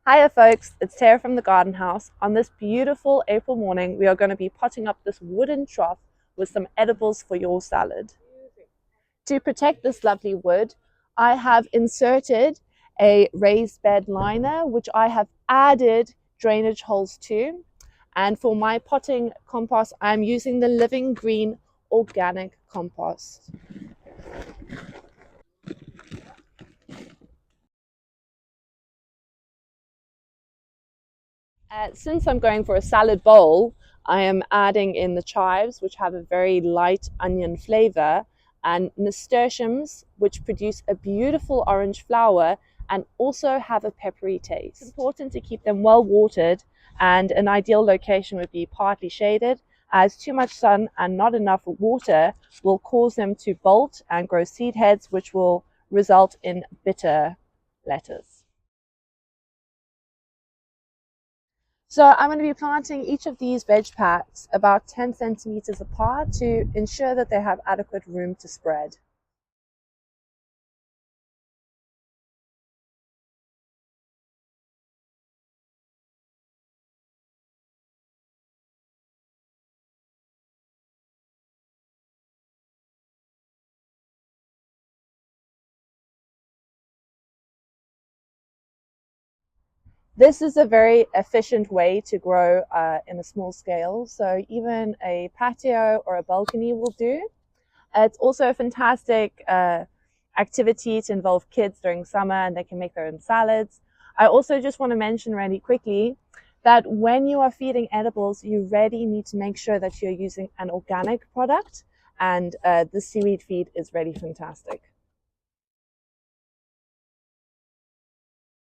Hiya folks, it's Tara from the Garden House. On this beautiful April morning, we are going to be potting up this wooden trough with some edibles for your salad. To protect this lovely wood, I have inserted a raised bed liner, which I have added drainage holes to. And for my potting compost, I'm using the Living Green organic compost. Since I'm going for a salad bowl, I am adding in the chives, which have a very light onion flavor, and nasturtiums, which produce a beautiful orange flower and also have a peppery taste. It's important to keep them well watered, and an ideal location would be partly shaded, as too much sun and not enough water will cause them to bolt and grow seed heads, which will result in bitter lettuce. So I'm going to be planting each of these veg packs about 10 centimeters apart to ensure that they have adequate room to spread. This is a very efficient way to grow in a small scale. So even a patio or a balcony will do. It's also a fantastic activity to involve kids during summer, and they can make their own salads. I also just want to mention really quickly that when you are feeding edibles, you really need to make sure that you're using an organic product, and the seaweed feed is really fantastic.